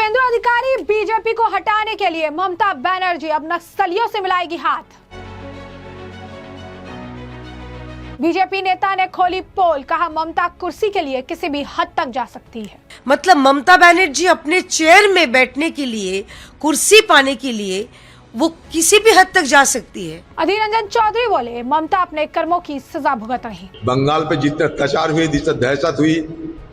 शुभेंदु अधिकारी बीजेपी को हटाने के लिए ममता बनर्जी अब नक्सलियों से मिलाएगी हाथ। बीजेपी नेता ने खोली पोल, कहा ममता कुर्सी के लिए किसी भी हद तक जा सकती है। मतलब ममता बनर्जी अपने चेयर में बैठने के लिए, कुर्सी पाने के लिए वो किसी भी हद तक जा सकती है। अधीर रंजन चौधरी बोले, ममता अपने कर्मों की सजा भुगत रही। बंगाल पे जितने अत्याचार हुए, जितने दहशत हुई,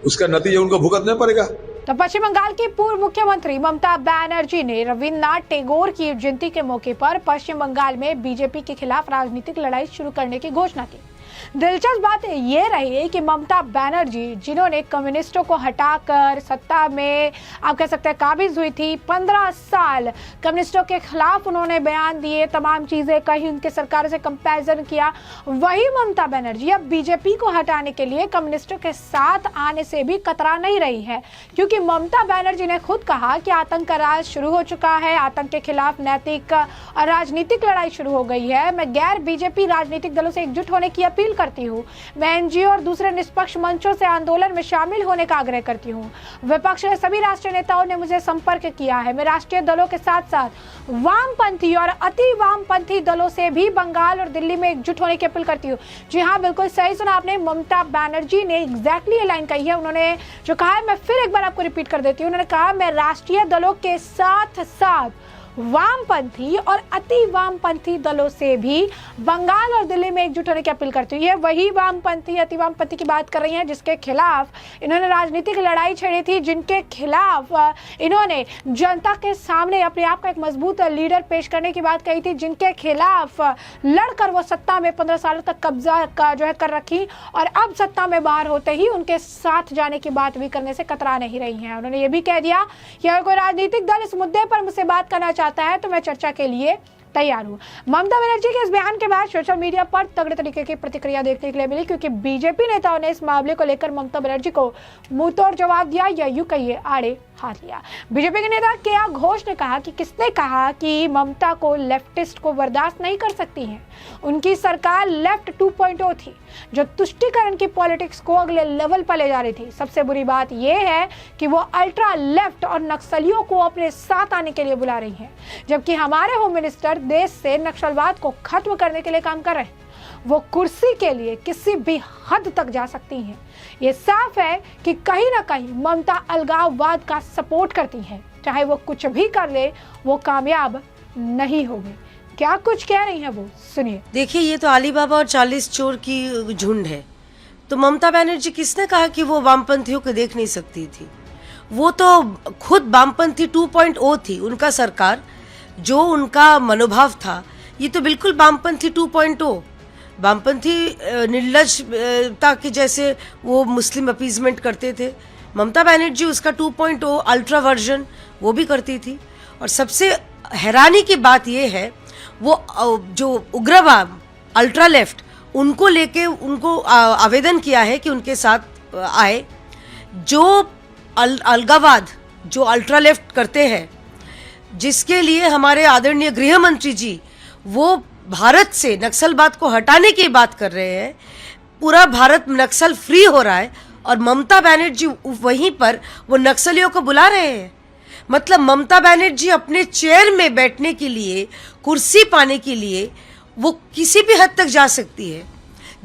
उसका नतीजा उनको भुगतना पड़ेगा। तो पश्चिम बंगाल की पूर्व मुख्यमंत्री ममता बनर्जी ने रविन्द्रनाथ टैगोर की जयंती के मौके पर पश्चिम बंगाल में बीजेपी के खिलाफ राजनीतिक लड़ाई शुरू करने की घोषणा की। दिलचस्प बात ये रही कि ममता बनर्जी, जिन्होंने कम्युनिस्टों को हटाकर सत्ता में आप कह सकते हैं काबिज हुई थी, 15 साल कम्युनिस्टों के खिलाफ उन्होंने बयान दिए, तमाम चीजें कही, उनके सरकार से कंपैरिजन किया, वही ममता बनर्जी अब बीजेपी को हटाने के लिए कम्युनिस्टों के साथ आने से भी कतरा नहीं रही है, क्योंकि ममता बनर्जी ने खुद कहा कि आतंक का राज शुरू हो चुका है, आतंक के खिलाफ नैतिक और राजनीतिक लड़ाई शुरू हो गई है। मैं गैर बीजेपी राजनीतिक दलों से एकजुट होने की अपील करती हूँ। मैं एनजीओ और दूसरे निष्पक्ष मंचों से आंदोलन में शामिल होने का आग्रह करती हूँ। विपक्ष के सभी राष्ट्रीय नेताओं ने मुझे संपर्क किया है। मैं राष्ट्रीय दलों के साथ साथ वामपंथी और अति वामपंथी दलों से भी बंगाल और दिल्ली में एकजुट होने की अपील करती हूँ। जी हाँ, बिल्कुल सही सुना आपने, ममता बनर्जी ने एग्जैक्टली ये लाइन कही है। उन्होंने जो कहा है, मैं फिर एक बार आपको रिपीट कर देती हूँ। उन्होंने कहा, मैं राष्ट्रीय दलों के साथ साथ वामपंथी और अति वामपंथी दलों से भी बंगाल और दिल्ली में एकजुट होने की अपील करती हूँ। ये वही वामपंथी, अति वामपंथी की बात कर रही हैं जिसके खिलाफ इन्होंने राजनीतिक लड़ाई छेड़ी थी, जिनके खिलाफ इन्होंने जनता के सामने अपने आप का एक मजबूत लीडर पेश करने की बात कही थी, जिनके खिलाफ लड़कर वो सत्ता में 15 सालों तक कब्जा जो है कर रखी, और अब सत्ता में बाहर होते ही उनके साथ जाने की बात भी करने से कतरा नहीं रही हैं। उन्होंने ये भी कह दिया कि अगर कोई राजनीतिक दल इस मुद्दे पर मुझसे बात करना चाहता है तो मैं चर्चा के लिए तैयार हूं। ममता बनर्जी के इस बयान के बाद सोशल मीडिया पर तगड़े तरीके की प्रतिक्रिया देखने के लिए मिली, क्योंकि बीजेपी नेताओं ने इस मामले को लेकर ममता बनर्जी को मुंहतोड़ जवाब दिया, या यूं कहिए आड़े हाथ लिया। बीजेपी के नेता केआ घोष ने कहा कि किसने कहा कि ममता को लेफ्टिस्ट को बर्दाश्त नहीं कर सकती हैं। उनकी सरकार लेफ्ट 2.0 थी, जो तुष्टीकरण की पॉलिटिक्स को अगले लेवल पर ले जा रही थी। सबसे बुरी बात यह है कि वो अल्ट्रा लेफ्ट और नक्सलियों को अपने साथ आने के लिए बुला रही हैं, जबकि हमारे होम मिनिस्टर देश से नक्सलवाद को खत्म करने के लिए काम कर रहे हैं। वो कुर्सी के लिए किसी भी हद तक जा सकती हैं। ये साफ है कि कहीं ना कहीं ममता अलगाववाद का सपोर्ट करती हैं। चाहे वो कुछ भी कर ले, वो कामयाब नहीं होगी। क्या कुछ कह रही हैं वो, सुनिए। देखिए, ये तो अलीबाबा और 40 चोर की झुंड है। तो ममता बनर्जी, किसने कहा कि वो वामपंथियों को देख नहीं सकती थी? वो तो खुद वामपंथी 2.0 थी। उनका सरकार, जो उनका मनोभाव था, ये तो बिल्कुल वामपंथी 2.0, वामपंथी निर्लजता के जैसे वो मुस्लिम अपीजमेंट करते थे। ममता बनर्जी उसका 2.0 अल्ट्रा वर्जन वो भी करती थी। और सबसे हैरानी की बात ये है, वो जो उग्रवाद अल्ट्रा लेफ्ट, उनको लेके उनको आवेदन किया है कि उनके साथ आए। जो अलगाववाद जो अल्ट्रा लेफ्ट करते हैं, जिसके लिए हमारे आदरणीय गृह मंत्री जी वो भारत से नक्सलवाद को हटाने की बात कर रहे हैं। पूरा भारत नक्सल फ्री हो रहा है और ममता बनर्जी वहीं पर वो नक्सलियों को बुला रहे हैं। मतलब ममता बनर्जी अपने चेयर में बैठने के लिए, कुर्सी पाने के लिए वो किसी भी हद तक जा सकती है।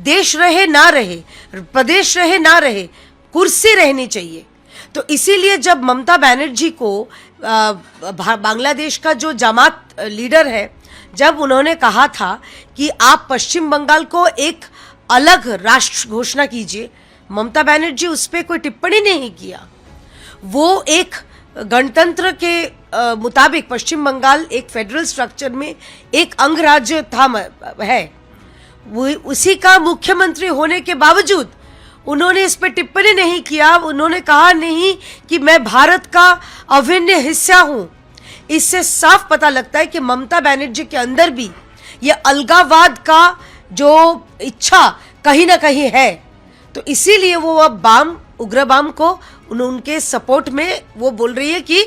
देश रहे ना रहे, प्रदेश रहे ना रहे, कुर्सी रहनी चाहिए। तो इसीलिए जब ममता बनर्जी को बांग्लादेश का जो जमात लीडर है, जब उन्होंने कहा था कि आप पश्चिम बंगाल को एक अलग राष्ट्र घोषणा कीजिए, ममता बनर्जी उस पर कोई टिप्पणी नहीं किया। वो एक गणतंत्र के मुताबिक पश्चिम बंगाल एक फेडरल स्ट्रक्चर में एक अंग राज्य था है, वो उसी का मुख्यमंत्री होने के बावजूद उन्होंने इस पर टिप्पणी नहीं किया। उन्होंने कहा नहीं कि मैं भारत का अभिन्न हिस्सा हूं। इससे साफ पता लगता है कि ममता बनर्जी के अंदर भी ये अलगाववाद का जो इच्छा कहीं ना कहीं है। तो इसीलिए वो अब उग्रवाद को उनके सपोर्ट में वो बोल रही है कि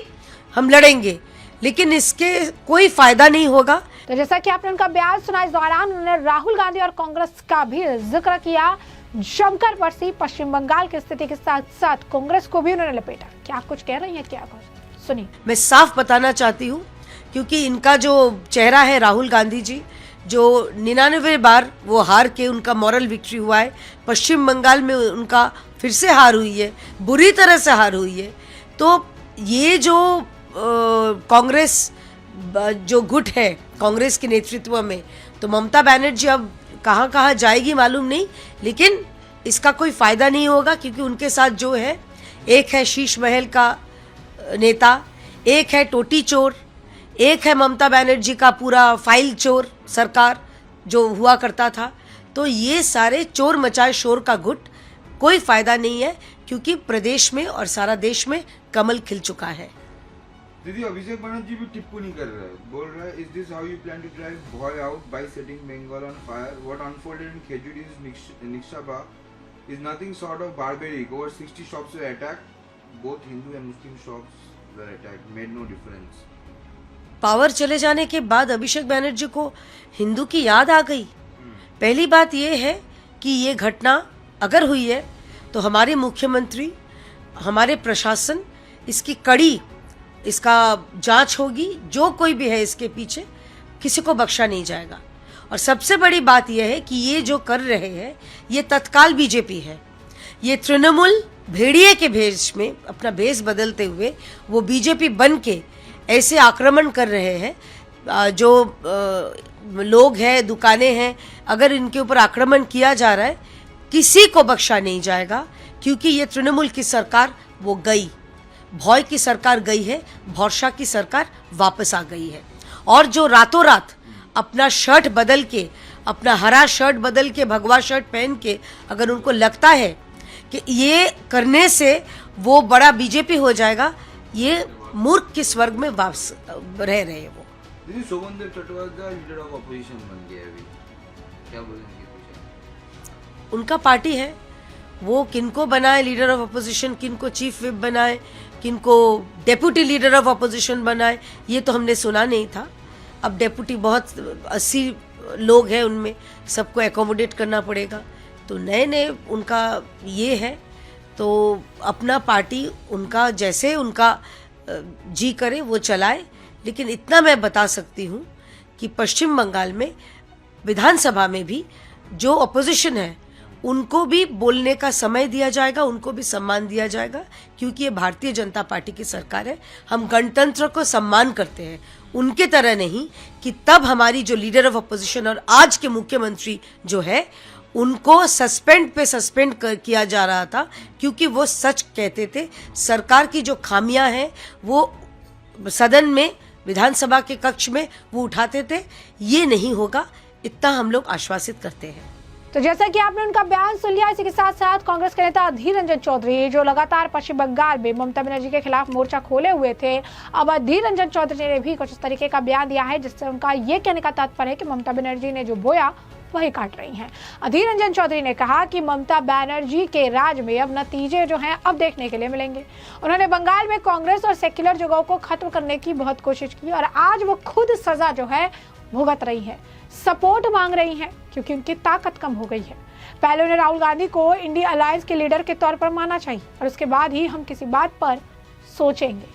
हम लड़ेंगे, लेकिन इसके कोई फायदा नहीं होगा। तो जैसा कि आपने उनका बयान सुना, इस दौरान उन्होंने राहुल गांधी और कांग्रेस का भी जिक्र किया। जमकर बरसी पश्चिम बंगाल की स्थिति के साथ साथ कांग्रेस को भी उन्होंने लपेटा। क्या कुछ कह रही है, क्या कुछ सुनिए। मैं साफ बताना चाहती हूँ, क्योंकि इनका जो चेहरा है राहुल गांधी जी, जो 99 बार वो हार के उनका मॉरल विक्ट्री हुआ है, पश्चिम बंगाल में उनका फिर से हार हुई है, बुरी तरह से हार हुई है। तो ये जो कांग्रेस जो गुट है कांग्रेस के नेतृत्व में, तो ममता बनर्जी अब कहाँ कहाँ जाएगी मालूम नहीं, लेकिन इसका कोई फायदा नहीं होगा, क्योंकि उनके साथ जो है, एक है शीश महल का नेता, एक है टोटी चोर, एक है ममता बनर्जी का पूरा फाइल चोर सरकार जो हुआ करता था। तो ये सारे चोर मचाए शोर का गुट कोई फायदा नहीं है, क्योंकि प्रदेश में और सारा देश में कमल खिल चुका है। दीदी, अभिषेक बनर्जी भी टिप्पणी कर रहे हैं, बोल रहे हैं, is this how you plan to drive boy out by setting Bengal on fire? What unfolded in खेजूरी's निक्षाबा is nothing short of barbaric. Over 60 shops were attacked. Both Hindu and Muslim shops were attacked. Made no difference. Power चले जाने के बाद अभिषेक बनर्जी को हिंदू की याद आ गई। पहली बात यह है कि ये घटना अगर हुई है तो हमारे मुख्यमंत्री, हमारे प्रशासन इसकी कड़ी इसका जांच होगी। जो कोई भी है इसके पीछे, किसी को बख्शा नहीं जाएगा। और सबसे बड़ी बात यह है कि ये जो कर रहे हैं ये तत्काल बीजेपी है। ये तृणमूल भेड़िए के भेष में अपना भेष बदलते हुए वो बीजेपी बन के ऐसे आक्रमण कर रहे हैं। जो लोग हैं, दुकानें हैं, अगर इनके ऊपर आक्रमण किया जा रहा है, किसी को बख्शा नहीं जाएगा, क्योंकि ये तृणमूल की सरकार वो गई, भौय की सरकार गई है, भौरशा की सरकार वापस आ गई है। और जो रातों रात अपना शर्ट बदल के, अपना हरा शर्ट बदल के भगवा शर्ट पहन के, अगर उनको लगता है कि ये करने से वो बड़ा बीजेपी हो जाएगा, ये मूर्ख के स्वर्ग में वापस रह रहे हैं वो। दीदी, Sovandeb Chattopadhyay leader of opposition बन गए अभी, क्या बोलेंगे कुछ? उनका पार्टी है, वो किनको बनाए लीडर ऑफ अपोजिशन, किनको चीफ विप बनाए, किनको डेप्यूटी लीडर ऑफ अपोजिशन बनाए, ये तो हमने सुना नहीं था। अब डेप्यूटी बहुत 80 लोग हैं, उनमें सबको एकोमोडेट करना पड़ेगा। तो नए नए उनका ये है, तो अपना पार्टी उनका जैसे उनका जी करे वो चलाए। लेकिन इतना मैं बता सकती हूँ कि पश्चिम बंगाल में विधानसभा में भी जो अपोजिशन है उनको भी बोलने का समय दिया जाएगा, उनको भी सम्मान दिया जाएगा, क्योंकि ये भारतीय जनता पार्टी की सरकार है। हम गणतंत्र को सम्मान करते हैं, उनके तरह नहीं कि तब हमारी जो लीडर ऑफ अपोजिशन और आज के मुख्यमंत्री जो है उनको सस्पेंड पे सस्पेंड किया जा रहा था, क्योंकि वो सच कहते थे। सरकार की जो खामियां हैं वो सदन में, विधानसभा के कक्ष में वो उठाते थे। ये नहीं होगा, इतना हम लोग आश्वासित करते हैं। तो जैसा कि आपने उनका बयान सुन लिया, इसी के साथ साथ कांग्रेस के नेता अधीर रंजन चौधरी, जो लगातार पश्चिम बंगाल में ममता बनर्जी के खिलाफ मोर्चा खोले हुए थे, अब अधीर रंजन चौधरी ने भी कुछ इस तरीके का बयान दिया है, जिससे उनका ये कहने का तात्पर्य है कि ममता बनर्जी ने जो बोया वही काट रही हैं। अधीर रंजन चौधरी ने कहा कि ममता बनर्जी के राज में अब नतीजे जो हैं अब देखने के लिए मिलेंगे। उन्होंने बंगाल में कांग्रेस और सेक्युलर जगहों को खत्म करने की बहुत कोशिश की और आज वो खुद सजा जो है भुगत रही है, सपोर्ट मांग रही हैं, क्योंकि उनकी ताकत कम हो गई है। पहले उन्हें राहुल गांधी को इंडिया अलायंस के लीडर के तौर पर मानना चाहिए और उसके बाद ही हम किसी बात पर सोचेंगे।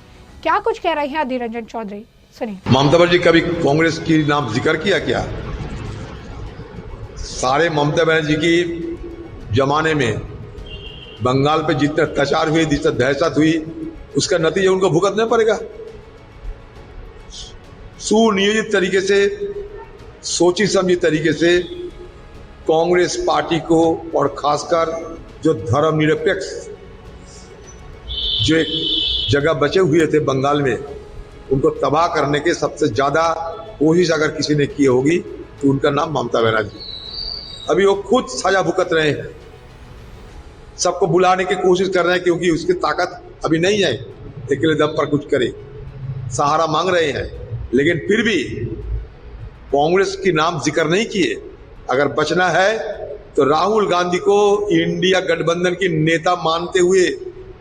क्या कुछ कह रही हैं अधीर रंजन चौधरी, सुनिए। ममता बनर्जी कभी कांग्रेस की नाम जिक्र किया क्या? सारे ममता बनर्जी की जमाने में बंगाल पे जितने अत्याचार हुए, जितने दहशत हुई, उसका नतीजा उनको भुगतना पड़ेगा। सुनियोजित तरीके से, सोची समझी तरीके से कांग्रेस पार्टी को और खासकर जो धर्मनिरपेक्ष जो एक जगह बचे हुए थे बंगाल में, उनको तबाह करने के सबसे ज्यादा कोशिश अगर किसी ने की होगी तो उनका नाम ममता बनर्जी। अभी वो खुद सजा भुगत रहे हैं, सबको बुलाने की कोशिश कर रहे हैं, क्योंकि उसकी ताकत अभी नहीं है अकेले दम पर कुछ करे, सहारा मांग रहे हैं। लेकिन फिर भी कांग्रेस की नाम जिक्र नहीं किए। अगर बचना है तो राहुल गांधी को इंडिया गठबंधन की नेता मानते हुए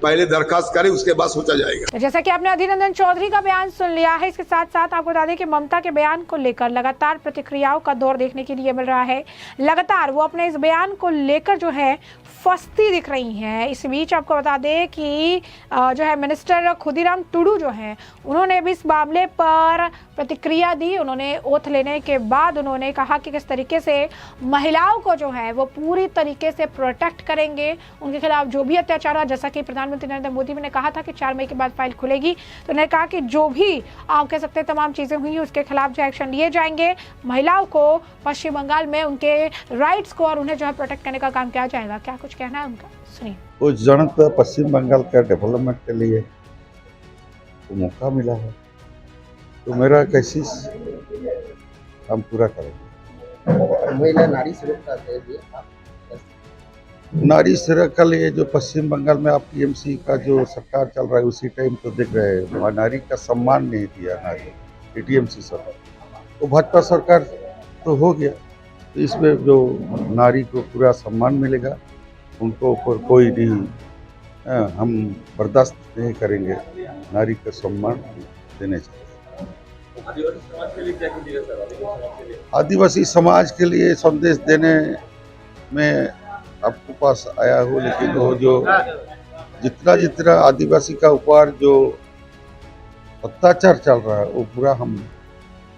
पहले दरखास्त करे, उसके बाद सोचा जाएगा। तो जैसा कि आपने अधीर रंजन चौधरी का बयान सुन लिया है, इसके साथ साथ आपको बता दें कि ममता के बयान को लेकर लगातार प्रतिक्रियाओं का दौर देखने के लिए मिल रहा है। लगातार वो अपने इस बयान को लेकर जो है फंसती दिख रही हैं। इस बीच आपको बता दें कि जो है मिनिस्टर खुदीराम टुडू जो है उन्होंने भी इस मामले पर प्रतिक्रिया दी। उन्होंने ओथ लेने के बाद उन्होंने कहा कि किस तरीके से महिलाओं को जो है वो पूरी तरीके से प्रोटेक्ट करेंगे, उनके खिलाफ जो भी अत्याचार है, जैसा कि प्रधानमंत्री नरेंद्र मोदी ने कहा था कि 4 मई के बाद फाइल खुलेगी, तो उन्होंने कहा कि जो भी आप कह सकते हैं तमाम चीजें हुई उसके खिलाफ जो एक्शन लिए जाएंगे। महिलाओं को पश्चिम बंगाल में उनके राइट्स को और उन्हें जो है प्रोटेक्ट करने का काम किया जाएगा। क्या कुछ कहना है उनका, सुनिए। उस जनत पश्चिम बंगाल का डेवलपमेंट के लिए तो मौका मिला है, तो मेरा कोशिश हम पूरा करेंगे। महिला नारी सुरक्षा के लिए नारी सुरक्षा के लिए जो पश्चिम बंगाल में आप टीएमसी का जो सरकार चल रहा है उसी टाइम तो देख रहे हैं, वहाँ नारी का सम्मान नहीं दिया नारी, टीएमसी सरकार। तो भाजपा सरकार तो हो गया, तो इसमें जो नारी को पूरा सम्मान मिलेगा, उनको ऊपर कोई नहीं, हम बर्दाश्त नहीं करेंगे, नारी का सम्मान देने चाहिए। आदिवासी समाज के लिए क्या कीजिएगा सर? आदिवासी समाज के लिए संदेश देने में आपको पास आया हूँ, लेकिन वो जो जितना आदिवासी का ऊपर जो अत्याचार चल रहा है वो पूरा हम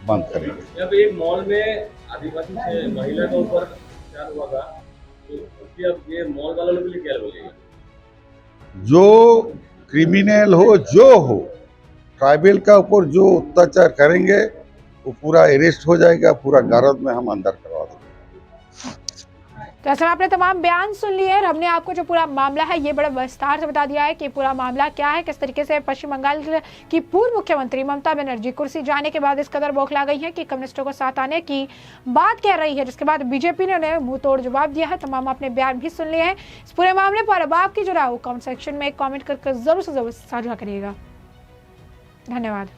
बंद करेंगे। यहाँ पे एक मॉल में आदिवासी से महिला के ऊपर अत्याचार हुआ था, तो उसकी अब ये मॉल वालों के लिए क्या बोलिएगा? जो क्रिमिनल हो, जो हो, ट्राइबल का ऊपर जो अत्याचार करेंगे वो पूरा अरेस्ट हो जाएगा, पूरा गारद में हम अंदर करवा देंगे। तो ऐसे में आपने तमाम बयान सुन लिए और हमने आपको जो पूरा मामला है ये बड़ा विस्तार से बता दिया है कि पूरा मामला क्या है, किस तरीके से पश्चिम बंगाल की पूर्व मुख्यमंत्री ममता बनर्जी कुर्सी जाने के बाद इस कदर बौखला गई है कि कम्युनिस्टों को साथ आने की बात कह रही है, जिसके बाद बीजेपी ने उन्हें मुंह तोड़ जवाब दिया है। तमाम आपने बयान भी सुन लिए हैं। इस पूरे मामले पर अब आपकी जो राय हो कमेंट सेक्शन में कॉमेंट करके जरूर से जरूर साझा करिएगा। धन्यवाद।